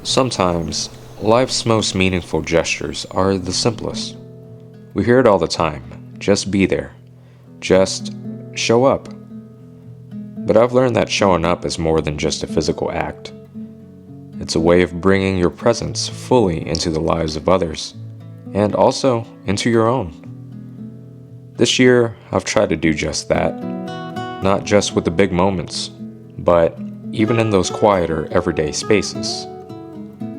Sometimes, life's most meaningful gestures are the simplest. We hear it all the time. Just be there. Just show up. But I've learned that showing up is more than just a physical act. It's a way of bringing your presence fully into the lives of others, and also into your own. This year, I've tried to do just that. Not just with the big moments, but even in those quieter, everyday spaces.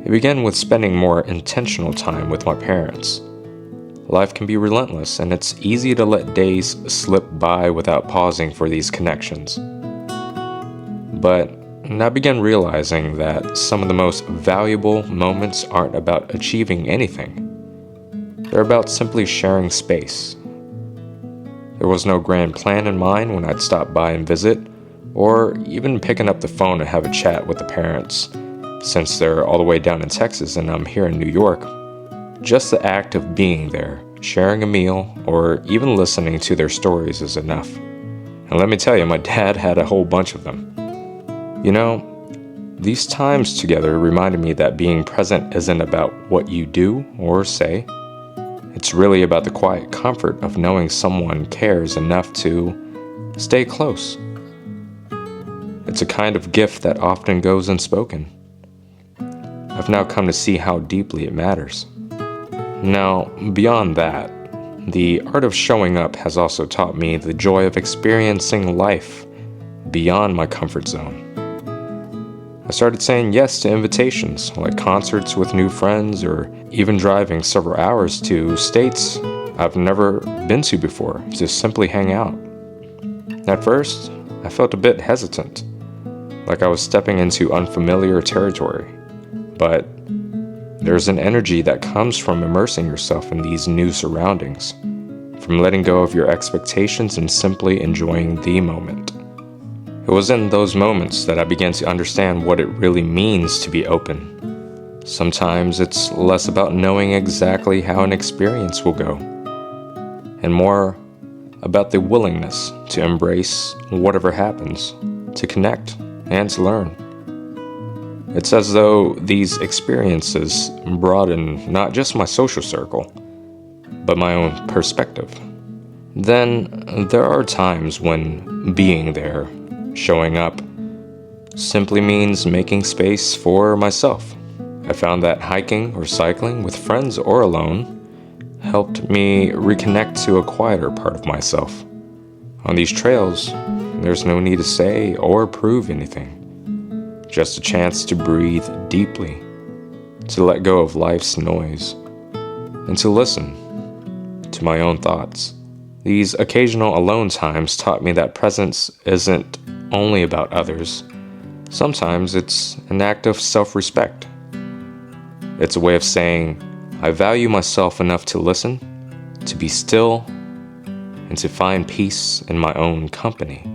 It began with spending more intentional time with my parents. Life can be relentless, and it's easy to let days slip by without pausing for these connections. But I began realizing that some of the most valuable moments aren't about achieving anything. They're about simply sharing space. There was no grand plan in mind when I'd stop by and visit, or even picking up the phone to have a chat with the parents, since they're all the way down in Texas and I'm here in New York. Just the act of being there, sharing a meal, or even listening to their stories is enough. And let me tell you, my dad had a whole bunch of them. You know, these times together reminded me that being present isn't about what you do or say. It's really about the quiet comfort of knowing someone cares enough to stay close. It's a kind of gift that often goes unspoken. I've now come to see how deeply it matters. Now, beyond that, the art of showing up has also taught me the joy of experiencing life beyond my comfort zone. I started saying yes to invitations, like concerts with new friends, or even driving several hours to states I've never been to before to simply hang out. At first, I felt a bit hesitant, like I was stepping into unfamiliar territory. But there's an energy that comes from immersing yourself in these new surroundings, from letting go of your expectations and simply enjoying the moment. It was in those moments that I began to understand what it really means to be open. Sometimes it's less about knowing exactly how an experience will go, and more about the willingness to embrace whatever happens, to connect, and to learn. It's as though these experiences broaden not just my social circle, but my own perspective. Then there are times when being there, showing up, simply means making space for myself. I found that hiking or cycling with friends or alone helped me reconnect to a quieter part of myself. On these trails, there's no need to say or prove anything. Just a chance to breathe deeply, to let go of life's noise, and to listen to my own thoughts. These occasional alone times taught me that presence isn't only about others. Sometimes it's an act of self-respect. It's a way of saying, I value myself enough to listen, to be still, and to find peace in my own company.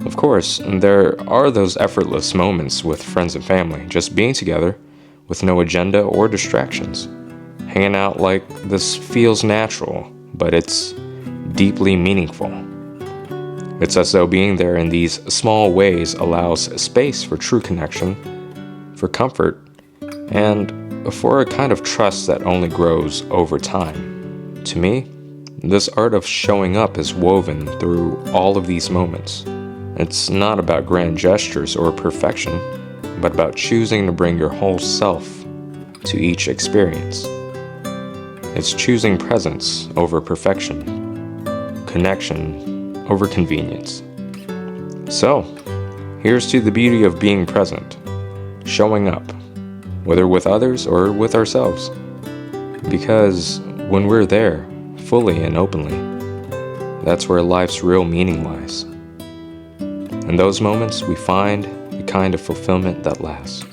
Of course, there are those effortless moments with friends and family, just being together with no agenda or distractions. Hanging out like this feels natural, but it's deeply meaningful. It's as though being there in these small ways allows space for true connection, for comfort, and for a kind of trust that only grows over time. To me, this art of showing up is woven through all of these moments. It's not about grand gestures or perfection, but about choosing to bring your whole self to each experience. It's choosing presence over perfection, connection over convenience. So, here's to the beauty of being present, showing up, whether with others or with ourselves. Because when we're there, fully and openly, that's where life's real meaning lies. In those moments, we find the kind of fulfillment that lasts.